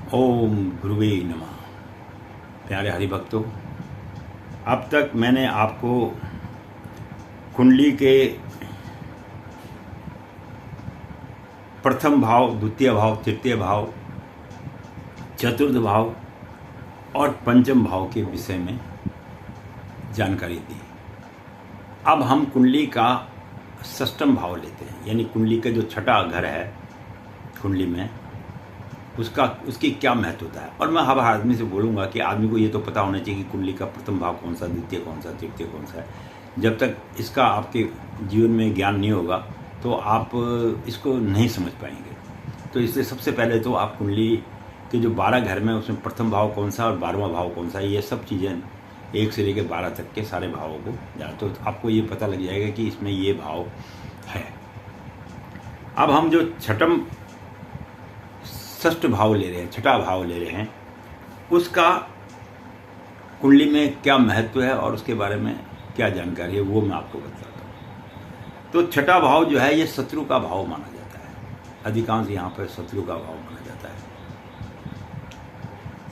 ओम गुरुवे नमः। प्यारे हरिभक्तों, अब तक मैंने आपको कुंडली के प्रथम भाव, द्वितीय भाव, तृतीय भाव, चतुर्थ भाव और पंचम भाव के विषय में जानकारी दी। अब हम कुंडली का षष्ठम भाव लेते हैं, यानी कुंडली का जो छठा घर है कुंडली में, उसकी क्या महत्वता है। और मैं हर आदमी से बोलूँगा कि आदमी को ये तो पता होना चाहिए कि कुंडली का प्रथम भाव कौन सा, द्वितीय कौन सा, तृतीय कौन सा है। जब तक इसका आपके जीवन में ज्ञान नहीं होगा तो आप इसको नहीं समझ पाएंगे। तो इसलिए सबसे पहले तो आप कुंडली के जो 12 घर में उसमें प्रथम भाव कौन सा और 12वां भाव कौन सा है, ये सब चीज़ें 1 से लेकर 12 तक के सारे भावों को जान, तो आपको ये पता लग जाएगा कि इसमें ये भाव है। अब हम जो षष्ठ भाव ले रहे हैं, छठा भाव ले रहे हैं, उसका कुंडली में क्या महत्व है और उसके बारे में क्या जानकारी है वो मैं आपको बताता हूँ। तो छठा भाव जो है ये शत्रु का भाव माना जाता है, अधिकांश यहाँ पर शत्रु का भाव माना जाता है।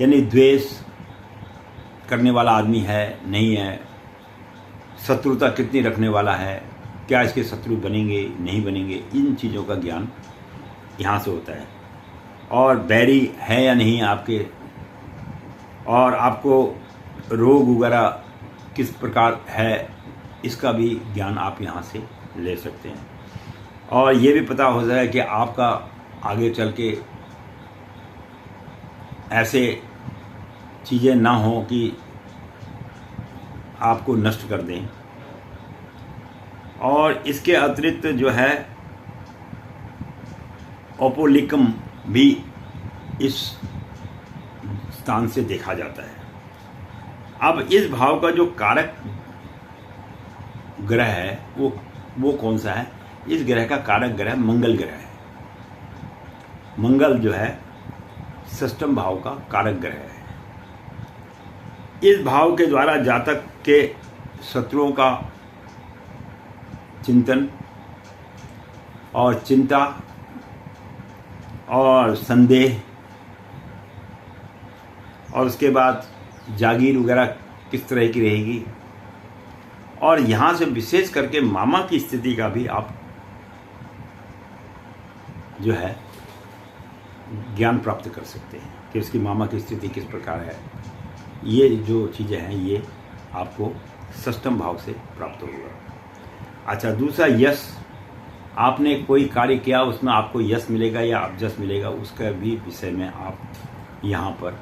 यानी द्वेष करने वाला आदमी है, नहीं है, शत्रुता कितनी रखने वाला है, क्या इसके शत्रु बनेंगे नहीं बनेंगे, इन चीज़ों का ज्ञान यहाँ से होता है। और बैरी है या नहीं आपके, और आपको रोग वगैरह किस प्रकार है, इसका भी ज्ञान आप यहाँ से ले सकते हैं। और ये भी पता हो जाए कि आपका आगे चल के ऐसे चीज़ें ना हो कि आपको नष्ट कर दें। और इसके अतिरिक्त जो है ओपोलिकम भी इस स्थान से देखा जाता है। अब इस भाव का जो कारक ग्रह है वो कौन सा है? इस ग्रह का कारक ग्रह मंगल ग्रह है। मंगल जो है षष्ठम भाव का कारक ग्रह है। इस भाव के द्वारा जातक के शत्रुओं का चिंतन और चिंता और संदेह, और उसके बाद जागीर वगैरह किस तरह की रहेगी, और यहाँ से विशेष करके मामा की स्थिति का भी आप जो है ज्ञान प्राप्त कर सकते हैं कि उसकी मामा की स्थिति किस प्रकार है। ये जो चीज़ें हैं ये आपको षष्ठम भाव से प्राप्त होगा। अच्छा, दूसरा यश, आपने कोई कार्य किया उसमें आपको यश मिलेगा या अवजस मिलेगा, उसका भी विषय में आप यहाँ पर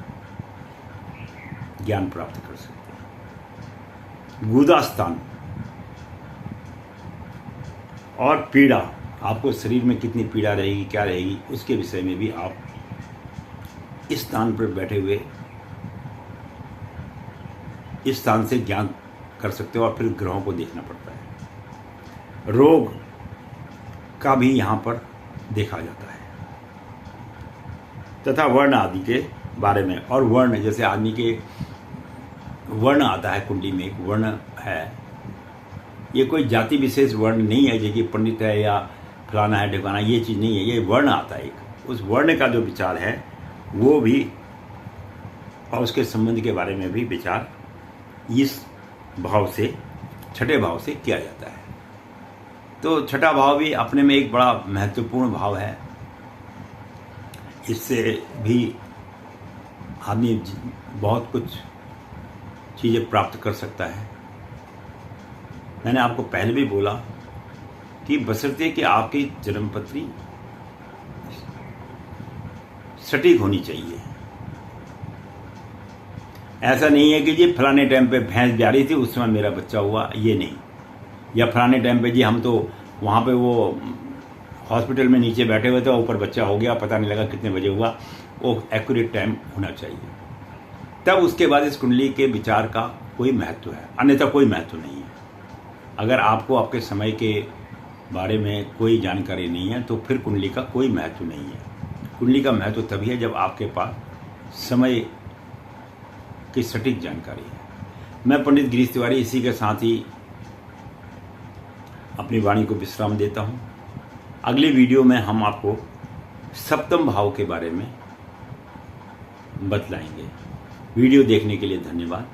ज्ञान प्राप्त कर सकते हैं। गुदा स्थान और पीड़ा, आपको शरीर में कितनी पीड़ा रहेगी, क्या रहेगी, उसके विषय में भी आप इस स्थान पर बैठे हुए इस स्थान से ज्ञान कर सकते हो। और फिर ग्रहों को देखना पड़ता है। रोग का भी यहाँ पर देखा जाता है, तथा वर्ण आदि के बारे में। और वर्ण, जैसे आदमी के वर्ण आता है, कुंडली में एक वर्ण है, ये कोई जाति विशेष वर्ण नहीं है जैसे पंडित है या फलाना है ढिकाना, ये चीज़ नहीं है। ये वर्ण आता है एक, उस वर्ण का जो विचार है वो भी, और उसके संबंध के बारे में भी विचार इस भाव से, छठे भाव से किया जाता है। तो छठा भाव भी अपने में एक बड़ा महत्वपूर्ण भाव है। इससे भी आदमी बहुत कुछ चीज़ें प्राप्त कर सकता है। मैंने आपको पहले भी बोला कि बशर्ते कि आपकी जन्मपत्री सटीक होनी चाहिए। ऐसा नहीं है कि जी फलाने टाइम पे भैंस ब्यारी थी उस समय मेरा बच्चा हुआ, ये नहीं। या फलाने टाइम पे जी हम तो वहाँ पे वो हॉस्पिटल में नीचे बैठे हुए थे, ऊपर बच्चा हो गया, पता नहीं लगा कितने बजे हुआ, वो एक्यूरेट टाइम होना चाहिए। तब उसके बाद इस कुंडली के विचार का कोई महत्व है, अन्यथा कोई महत्व नहीं है। अगर आपको आपके समय के बारे में कोई जानकारी नहीं है तो फिर कुंडली का कोई महत्व नहीं है। कुंडली का महत्व तभी है जब आपके पास समय की सटीक जानकारी है। मैं पंडित गिरीश तिवारी इसी के साथ ही अपनी वाणी को विश्राम देता हूँ। अगली वीडियो में हम आपको सप्तम भाव के बारे में बतलाएंगे। वीडियो देखने के लिए धन्यवाद।